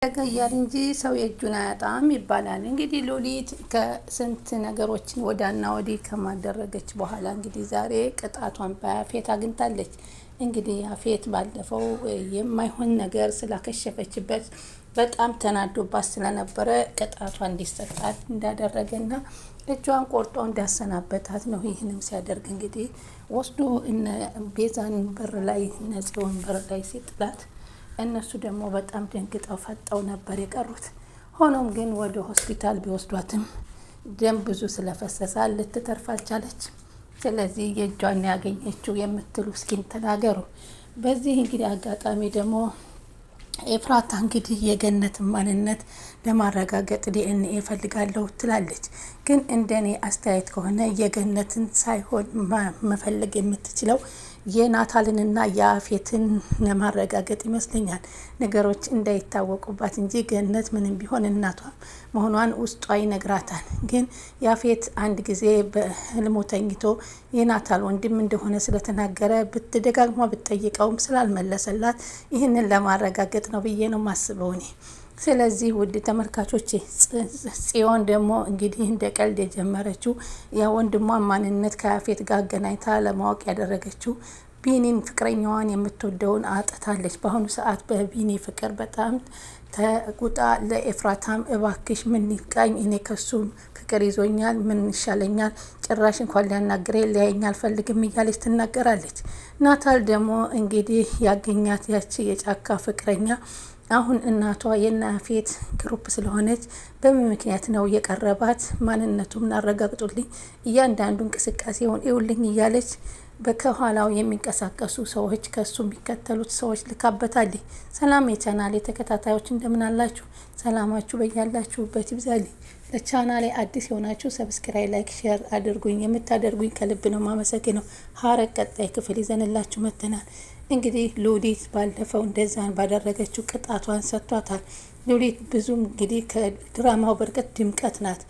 ያገያል እንጂ ሰው የእጁን አያጣም ይባላል። እንግዲህ ሉሊት ከስንት ነገሮችን ወዳና ወዲህ ከማደረገች በኋላ እንግዲህ ዛሬ ቅጣቷን በያፌት አግኝታለች። እንግዲህ ያፌት ባለፈው የማይሆን ነገር ስላከሸፈችበት በጣም ተናዶባት ስለነበረ ቅጣቷ እንዲሰጣት እንዳደረገና እጇን ቆርጦ እንዳሰናበታት ነው። ይህንም ሲያደርግ እንግዲህ ወስዶ እነ ቤዛን በር ላይ እነ ጽዮን በር ላይ ሲጥላት እነሱ ደግሞ በጣም ደንግጠው ፈጠው ነበር የቀሩት። ሆኖም ግን ወደ ሆስፒታል ቢወስዷትም ደም ብዙ ስለፈሰሳ ልትተርፍ አልቻለች። ስለዚህ የእጇን ያገኘችው የምትሉ እስኪን ተናገሩ። በዚህ እንግዲህ አጋጣሚ ደግሞ ኤፍራታ እንግዲህ የገነትን ማንነት ለማረጋገጥ ዲኤንኤ እፈልጋለሁ ትላለች። ግን እንደኔ አስተያየት ከሆነ የገነትን ሳይሆን መፈለግ የምትችለው የናታልንና የአፌትን ለማረጋገጥ ይመስለኛል። ነገሮች እንዳይታወቁባት እንጂ ገነት ምንም ቢሆን እናቷ መሆኗን ውስጧ ይነግራታል። ግን ያፌት አንድ ጊዜ በህልሙ ተኝቶ የናታል ወንድም እንደሆነ ስለተናገረ ብትደጋግማ ብትጠይቀውም ስላልመለሰላት ይህንን ለማረጋገጥ ነው ብዬ ነው ማስበው እኔ። ስለዚህ ውድ ተመልካቾች ጽዮን ደግሞ እንግዲህ እንደ ቀልድ የጀመረችው የወንድሟ ማንነት ከያፌት ጋር አገናኝታ ለማወቅ ያደረገችው ቢኒን ፍቅረኛዋን የምትወደውን አጥታለች። በአሁኑ ሰዓት በቢኒ ፍቅር በጣም ተቁጣ ለኤፍራታም እባክሽ ምን ይቃኝ፣ እኔ ከሱ ፍቅር ይዞኛል፣ ምን ይሻለኛል፣ ጭራሽ እንኳን ሊያናግረኝ ሊያየኝ አልፈልግም እያለች ትናገራለች። ናታል ደግሞ እንግዲህ ያገኛት ያቺ የጫካ ፍቅረኛ አሁን እናቷ የናፌት ግሩፕ ስለሆነች በምን ምክንያት ነው የቀረባት፣ ማንነቱን አረጋግጡልኝ፣ እያንዳንዱ እንቅስቃሴውን ይውልኝ እያለች በከኋላው የሚንቀሳቀሱ ሰዎች ከሱ የሚከተሉት ሰዎች ልካበታለች። ሰላም የቻናሌ ተከታታዮች እንደምን አላችሁ? ሰላማችሁ በያላችሁበት ይብዛልኝ። ለቻናሌ አዲስ የሆናችሁ ሰብስክራይብ፣ ላይክ፣ ሼር አድርጉኝ። የምታደርጉኝ ከልብ ነው ማመሰግነው። ሐረግ ቀጣይ ክፍል ይዘንላችሁ መጥተናል። እንግዲህ ሉሊት ባለፈው እንደዛን ባደረገችው ቅጣቷን ሰጥቷታል። ሉሊት ብዙም እንግዲህ ከድራማው በርቀት ድምቀት ናት።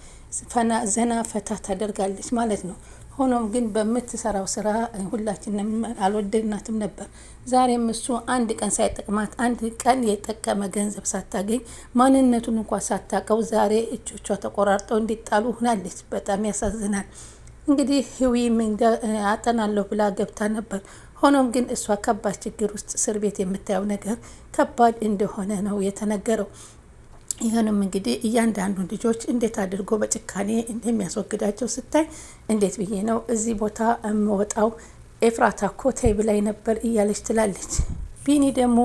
ዘና ፈታ ታደርጋለች ማለት ነው። ሆኖም ግን በምትሰራው ስራ ሁላችንም አልወደድናትም ነበር። ዛሬም እሱ አንድ ቀን ሳይጠቅማት አንድ ቀን የጠቀመ ገንዘብ ሳታገኝ ማንነቱን እንኳን ሳታቀው ዛሬ እጆቿ ተቆራርጠው እንዲጣሉ ሆናለች። በጣም ያሳዝናል። እንግዲህ ህዊም አጠናለሁ ብላ ገብታ ነበር። ሆኖም ግን እሷ ከባድ ችግር ውስጥ እስር ቤት የምታየው ነገር ከባድ እንደሆነ ነው የተነገረው። ይህንም እንግዲህ እያንዳንዱ ልጆች እንዴት አድርጎ በጭካኔ እንደሚያስወግዳቸው ስታይ እንዴት ብዬ ነው እዚህ ቦታ የምወጣው፣ ኤፍራታ እኮ ተይ ብላኝ ነበር እያለች ትላለች። ቢኒ ደግሞ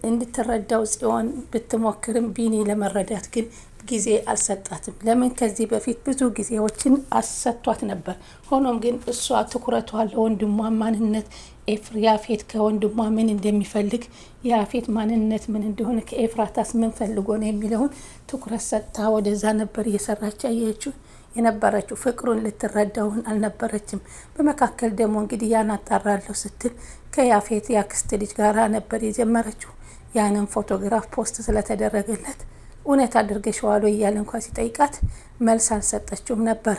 እንድትረዳው ጽዮን ብትሞክርም ቢኒ ለመረዳት ግን ጊዜ አልሰጣትም። ለምን ከዚህ በፊት ብዙ ጊዜዎችን አሰጥቷት ነበር። ሆኖም ግን እሷ ትኩረቷ ለወንድሟ ማንነት ያፌት ከወንድሟ ምን እንደሚፈልግ የያፌት ማንነት ምን እንደሆነ ከኤፍራታስ ምን ፈልጎ ነው የሚለውን ትኩረት ሰጥታ ወደዛ ነበር እየሰራች ያየችው የነበረችው። ፍቅሩን ልትረዳውን አልነበረችም። በመካከል ደግሞ እንግዲህ ያን አጣራለሁ ስትል ከያፌት ያክስት ልጅ ጋራ ነበር የጀመረችው። ያንን ፎቶግራፍ ፖስት ስለተደረገለት እውነት አድርገሽዋል እያለ እንኳን ሲጠይቃት መልስ አልሰጠችውም ነበር።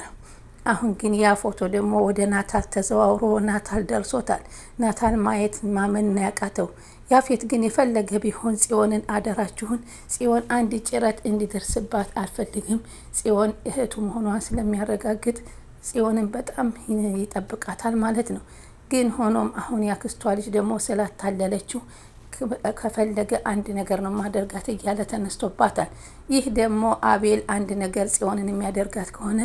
አሁን ግን ያ ፎቶ ደግሞ ወደ ናታል ተዘዋውሮ ናታል ደርሶታል። ናታል ማየት ማመን ያቃተው። ያፌት ግን የፈለገ ቢሆን ጽዮንን አደራችሁን፣ ጽዮን አንድ ጭረት እንዲደርስባት አልፈልግም። ጽዮን እህቱ መሆኗን ስለሚያረጋግጥ ጽዮንን በጣም ይጠብቃታል ማለት ነው። ግን ሆኖም አሁን ያክስቷ ልጅ ደግሞ ስላታለለችው ከፈለገ አንድ ነገር ነው ማደርጋት እያለ ተነስቶባታል። ይህ ደግሞ አቤል አንድ ነገር ጽዮንን የሚያደርጋት ከሆነ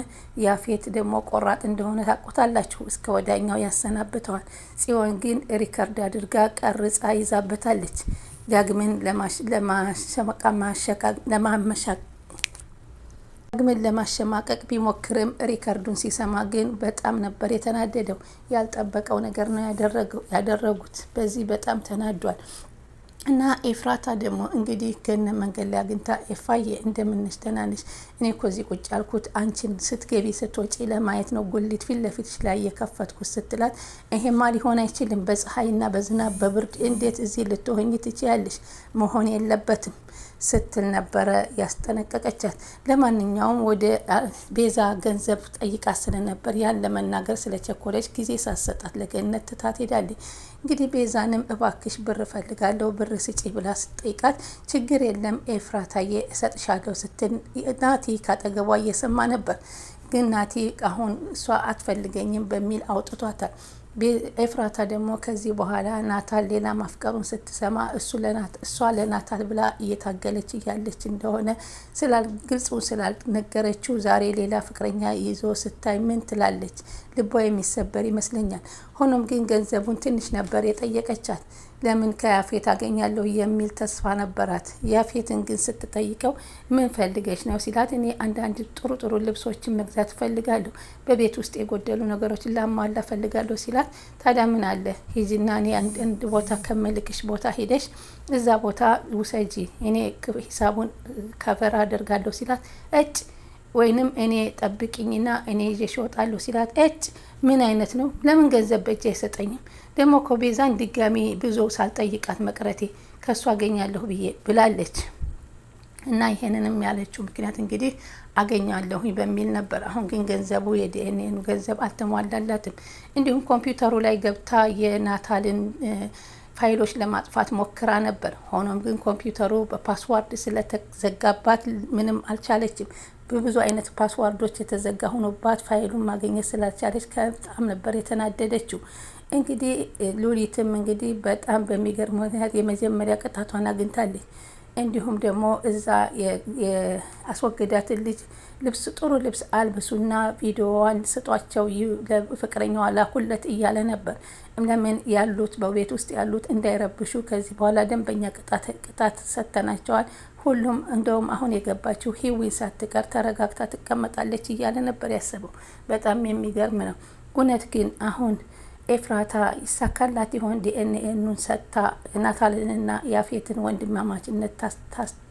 ያፌት ደግሞ ቆራጥ እንደሆነ ታቆታላችሁ። እስከ ወዳኛው ያሰናብተዋል። ጽዮን ግን ሪከርድ አድርጋ ቀርጻ ይዛበታለች። ዳግምን ለማሸማቀቅ ቢሞክርም ሪከርዱን ሲሰማ ግን በጣም ነበር የተናደደው። ያልጠበቀው ነገር ነው ያደረጉት። በዚህ በጣም ተናዷል። እና ኤፍራታ ደግሞ እንግዲህ ገነ መንገድ ላይ አግኝታ ኤፋዬ እንደምንሽ ተናንሽ፣ እኔ እኮ እዚህ ቁጭ ያልኩት አንቺን ስትገቢ ስትወጪ ለማየት ነው፣ ጉሊት ፊት ለፊትሽ ላይ የከፈትኩት ስትላት፣ ይሄማ ሊሆን አይችልም፣ በፀሐይና በዝናብ በብርድ እንዴት እዚህ ልትሆኝ ትችያለሽ? መሆን የለበትም ስትል ነበረ ያስጠነቀቀቻት። ለማንኛውም ወደ ቤዛ ገንዘብ ጠይቃ ስለነበር ያን ለመናገር ስለቸኮለች ጊዜ ሳሰጣት ለገነት ትታት ሄዳለች። እንግዲህ ቤዛንም እባክሽ ብር እፈልጋለሁ ብር ስጪ ብላ ስትጠይቃት ችግር የለም ኤፍራታዬ እሰጥሻለሁ ስትል ናቲ ካጠገቧ እየሰማ ነበር። ግን ናቲ አሁን እሷ አትፈልገኝም በሚል አውጥቷታል። ኤፍራታ ደግሞ ከዚህ በኋላ ናታል ሌላ ማፍቀሩን ስትሰማ እሷ ለናታል ብላ እየታገለች እያለች እንደሆነ ግልጹን ስላልነገረችው ዛሬ ሌላ ፍቅረኛ ይዞ ስታይ ምን ትላለች? ልቧ የሚሰበር ይመስለኛል። ሆኖም ግን ገንዘቡን ትንሽ ነበር የጠየቀቻት። ለምን ከያፌት አገኛለሁ የሚል ተስፋ ነበራት። ያፌትን ግን ስትጠይቀው ምን ፈልገች ነው ሲላት፣ እኔ አንዳንድ ጥሩ ጥሩ ልብሶችን መግዛት ፈልጋለሁ፣ በቤት ውስጥ የጎደሉ ነገሮችን ላሟላ ፈልጋለሁ ሲላት፣ ታዲያ ምን አለ ሂጂና እኔ አንድ ቦታ ከመልክሽ ቦታ ሄደሽ እዛ ቦታ ውሰጂ፣ እኔ ሂሳቡን ከቨር አደርጋለሁ ሲላት፣ እጭ ወይንም እኔ ጠብቂኝና እኔ ይዤሽ እወጣለሁ ሲላት፣ እጭ ምን አይነት ነው? ለምን ገንዘብ በእጅ አይሰጠኝም? ደግሞ እኮ ቤዛን ድጋሚ ብዙ ሳልጠይቃት መቅረቴ ከእሱ አገኛለሁ ብዬ ብላለች። እና ይሄንንም ያለችው ምክንያት እንግዲህ አገኛለሁ በሚል ነበር። አሁን ግን ገንዘቡ የዲኤንኤ ገንዘብ አልተሟላላትም። እንዲሁም ኮምፒውተሩ ላይ ገብታ የናታልን ፋይሎች ለማጥፋት ሞክራ ነበር። ሆኖም ግን ኮምፒውተሩ በፓስዋርድ ስለተዘጋባት ምንም አልቻለችም። በብዙ አይነት ፓስዋርዶች የተዘጋ ሆኖባት ፋይሉን ማግኘት ስላልቻለች በጣም ነበር የተናደደችው። እንግዲህ ሉሊትም እንግዲህ በጣም በሚገርም ምክንያት የመጀመሪያ ቅጣቷን አግኝታለች። እንዲሁም ደግሞ እዛ የአስወገዳትን ልጅ ልብስ ጥሩ ልብስ አልብሱና ቪዲዮዋን ስጧቸው ለፍቅረኛዋ ላኩለት እያለ ነበር። ለምን ያሉት በቤት ውስጥ ያሉት እንዳይረብሹ ከዚህ በኋላ ደንበኛ ቅጣት ሰጥተናቸዋል። ሁሉም እንደውም አሁን የገባችው ሂዊን ሳትቀር ተረጋግታ ትቀመጣለች እያለ ነበር ያሰበው። በጣም የሚገርም ነው። እውነት ግን አሁን ኤፍራታ ይሳካላት ይሆን? ዲኤንኤኑን ሰጥታ ናታልንና ያፌትን ወንድማማችነት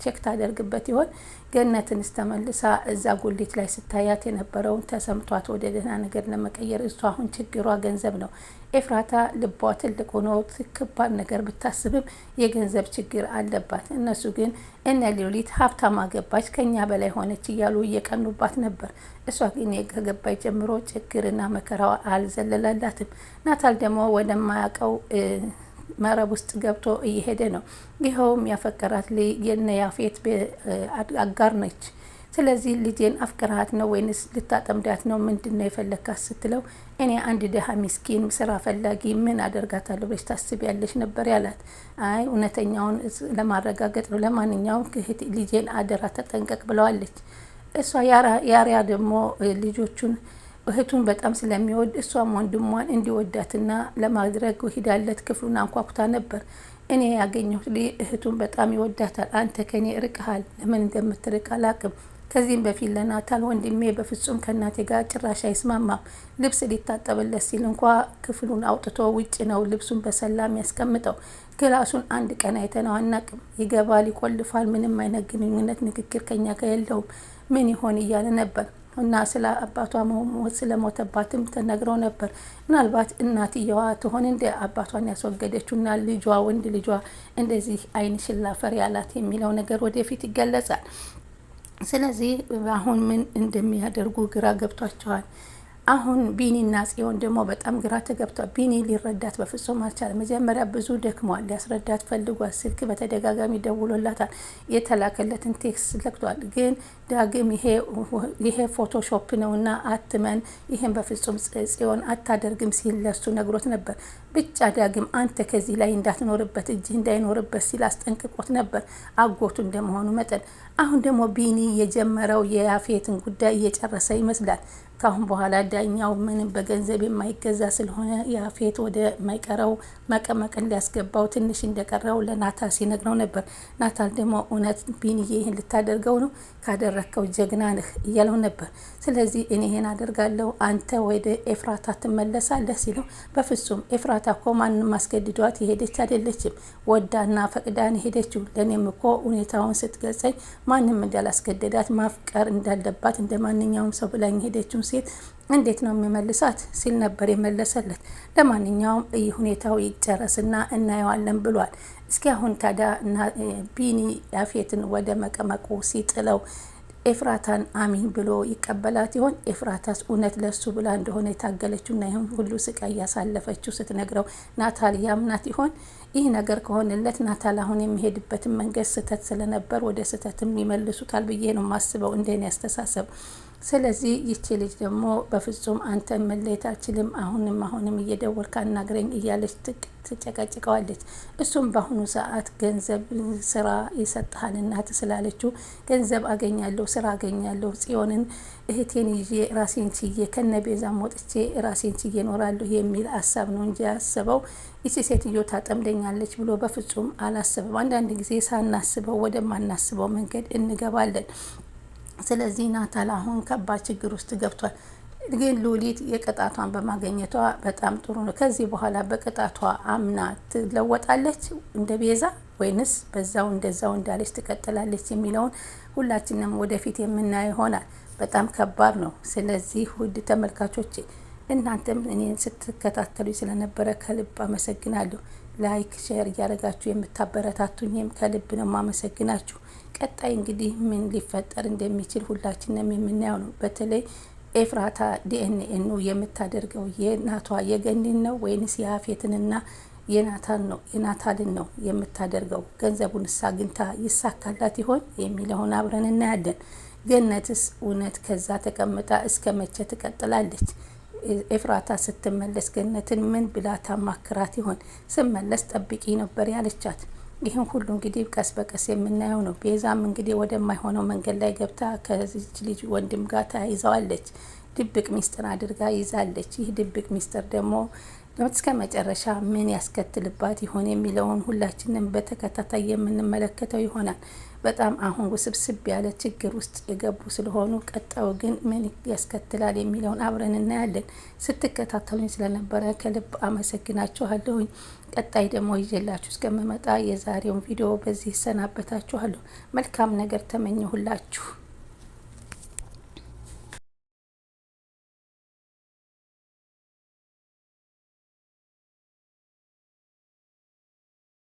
ቼክ ታደርግበት ይሆን? ገነትንስ ተመልሳ እዛ ጉሊት ላይ ስታያት የነበረውን ተሰምቷት ወደ ደህና ነገር ለመቀየር እሷ አሁን ችግሯ ገንዘብ ነው። ኤፍራታ ልቧ ትልቅ ሆኖ ከባድ ነገር ብታስብም የገንዘብ ችግር አለባት። እነሱ ግን እነ ሉሊት ሀብታም አገባች ከኛ በላይ ሆነች እያሉ እየቀኑባት ነበር። እሷ ግን ከገባች ጀምሮ ችግርና መከራዋ አልዘለላላትም። ናታል ደግሞ ወደማያውቀው መረብ ውስጥ ገብቶ እየሄደ ነው። ይኸውም ያፈቀራት የነ ያፌት አጋር ነች። ስለዚህ ልጄን አፍቅራት ነው ወይንስ ልታጠምዳት ነው? ምንድን ነው የፈለካት ስትለው፣ እኔ አንድ ደሃ ሚስኪን ስራ ፈላጊ ምን አደርጋታለሁ ብለሽ ታስቢያለሽ ነበር ያላት። አይ እውነተኛውን ለማረጋገጥ ነው። ለማንኛውም ልጄን አደራ ተጠንቀቅ ብለዋለች። እሷ ያሪያ ደግሞ ልጆቹን እህቱን በጣም ስለሚወድ እሷም ወንድሟን እንዲወዳትና ለማድረግ ሂዳለት ክፍሉን አንኳኩታ ነበር። እኔ ያገኘሁት እህቱን በጣም ይወዳታል። አንተ ከኔ ርቀሃል። ለምን እንደምትርቅ አላቅም። ከዚህም በፊት ለናታል ወንድሜ በፍጹም ከእናቴ ጋር ጭራሽ አይስማማም። ልብስ ሊታጠብለት ሲል እንኳ ክፍሉን አውጥቶ ውጭ ነው ልብሱን በሰላም ያስቀምጠው። ክላሱን አንድ ቀን አይተነው አናቅም። ይገባል፣ ይቆልፋል። ምንም አይነት ግንኙነት ንግግር ከኛ ጋር የለውም። ምን ይሆን እያለ ነበር እና ስለ አባቷ መሞት ስለሞተባትም ተነግረው ነበር። ምናልባት እናትየዋ ትሆን እንደ አባቷን ያስወገደችውና ልጇ ወንድ ልጇ እንደዚህ አይን ሽላፈር ያላት የሚለው ነገር ወደፊት ይገለጻል። ስለዚህ አሁን ምን እንደሚያደርጉ ግራ ገብቷቸዋል። አሁን ቢኒና ጽዮን ደግሞ በጣም ግራ ተገብቷል። ቢኒ ሊረዳት በፍጹም አልቻለም። መጀመሪያ ብዙ ደክሟል፣ ሊያስረዳት ፈልጓል። ስልክ በተደጋጋሚ ደውሎላታል። የተላከለትን ቴክስት ለክቷል። ግን ዳግም ይሄ ፎቶሾፕ ነውና አትመን፣ ይሄን በፍጹም ጽዮን አታደርግም ሲል ለሱ ነግሮት ነበር። ብቻ ዳግም አንተ ከዚህ ላይ እንዳትኖርበት እጅህ እንዳይኖርበት ሲል አስጠንቅቆት ነበር፣ አጎቱ እንደመሆኑ መጠን። አሁን ደግሞ ቢኒ የጀመረው የያፌትን ጉዳይ እየጨረሰ ይመስላል። ካሁን በኋላ ዳኛው ምንም በገንዘብ የማይገዛ ስለሆነ ያፌት ወደ ማይቀረው መቀመቅን ሊያስገባው ትንሽ እንደቀረው ለናታል ሲነግረው ነበር። ናታል ደግሞ እውነት ቢኒዬ ይህን ልታደርገው ነው? ካደረግከው ጀግና ነህ እያለው ነበር። ስለዚህ እኔ ይሄን አደርጋለሁ፣ አንተ ወደ ኤፍራታ ትመለሳለህ ሲለው፣ በፍጹም ኤፍራታ እኮ ማንም አስገድዷት የሄደች አይደለችም፣ ወዳና ፈቅዳን የሄደችው። ለእኔም እኮ ሁኔታውን ስትገልጸኝ ማንም እንዳላስገደዳት ማፍቀር እንዳለባት እንደ ማንኛውም ሰው ብላኝ ሄደችውን ሴት እንዴት ነው የሚመልሳት ሲል ነበር የመለሰለት። ለማንኛውም ሁኔታው ይጨረስና እናየዋለን ብሏል። እስኪ አሁን ታዲያ ቢኒ ያፌትን ወደ መቀመቁ ሲጥለው ኤፍራታን አሚን ብሎ ይቀበላት ይሆን? ኤፍራታስ እውነት ለሱ ብላ እንደሆነ የታገለችው እና ይሁን ሁሉ ስቃይ ያሳለፈችው ስትነግረው ናታል ያምናት ይሆን? ይህ ነገር ከሆነለት ናታል አሁን የሚሄድበትን መንገድ ስህተት ስለነበር ወደ ስህተትም ይመልሱታል ብዬ ነው ማስበው፣ እንደኔ ያስተሳሰብ። ስለዚህ ይቺ ልጅ ደግሞ በፍጹም አንተ መለየት አልችልም፣ አሁንም እየደወልክ አናግረኝ እያለች ትጨቀጭቀዋለች። እሱም በአሁኑ ሰዓት ገንዘብ ስራ ይሰጥሃል እናት ስላለችው ገንዘብ አገኛለሁ፣ ስራ አገኛለሁ፣ ጽዮንን እህቴን ይዤ ራሴን ችዬ ከነቤዛም ወጥቼ ራሴን ችዬ እኖራለሁ የሚል ሀሳብ ነው እንጂ ያስበው ይቺ ሴትዮ ታጠምደኛለች ብሎ በፍጹም አላስበም። አንዳንድ ጊዜ ሳናስበው ወደማናስበው መንገድ እንገባለን። ስለዚህ ናታል አሁን ከባድ ችግር ውስጥ ገብቷል። ግን ሉሊት የቅጣቷን በማገኘቷ በጣም ጥሩ ነው። ከዚህ በኋላ በቅጣቷ አምና ትለወጣለች እንደ ቤዛ ወይንስ በዛው እንደዛው እንዳለች ትቀጥላለች የሚለውን ሁላችንም ወደፊት የምናየው ይሆናል። በጣም ከባድ ነው። ስለዚህ ውድ ተመልካቾች እናንተም እኔን ስትከታተሉ ስለነበረ ከልብ አመሰግናለሁ። ላይክ ሼር እያደረጋችሁ የምታበረታቱኝም ከልብ ነው ማመሰግናችሁ። ቀጣይ እንግዲህ ምን ሊፈጠር እንደሚችል ሁላችንም የምናየው ነው። በተለይ ኤፍራታ ዲኤንኤ የምታደርገው የናቷ የገኒን ነው ወይንስ የያፌትንና የናታልን ነው የምታደርገው? ገንዘቡን አግኝታ ይሳካላት ይሆን የሚለውን አብረን እናያለን። ገነትስ እውነት ከዛ ተቀምጣ እስከ መቼ ትቀጥላለች? ኤፍራታ ስትመለስ ገነትን ምን ብላ ታማክራት ይሆን? ስመለስ ጠብቂ ነበር ያለቻት። ይህን ሁሉ እንግዲህ ቀስ በቀስ የምናየው ነው። ቤዛም እንግዲህ ወደማይሆነው መንገድ ላይ ገብታ ከዚች ልጅ ወንድም ጋር ተያይዘዋለች። ድብቅ ሚስጥር አድርጋ ይዛለች። ይህ ድብቅ ሚስጥር ደግሞ እስከ መጨረሻ ምን ያስከትልባት ይሆን የሚለውን ሁላችንም በተከታታይ የምንመለከተው ይሆናል። በጣም አሁን ውስብስብ ያለ ችግር ውስጥ የገቡ ስለሆኑ ቀጣዩ ግን ምን ያስከትላል የሚለውን አብረን እናያለን። ስትከታተሉኝ ስለነበረ ከልብ አመሰግናችኋለሁኝ። ቀጣይ ደግሞ ይዤላችሁ እስከምመጣ የዛሬውን ቪዲዮ በዚህ እሰናበታችኋለሁ። መልካም ነገር ተመኘሁላችሁ።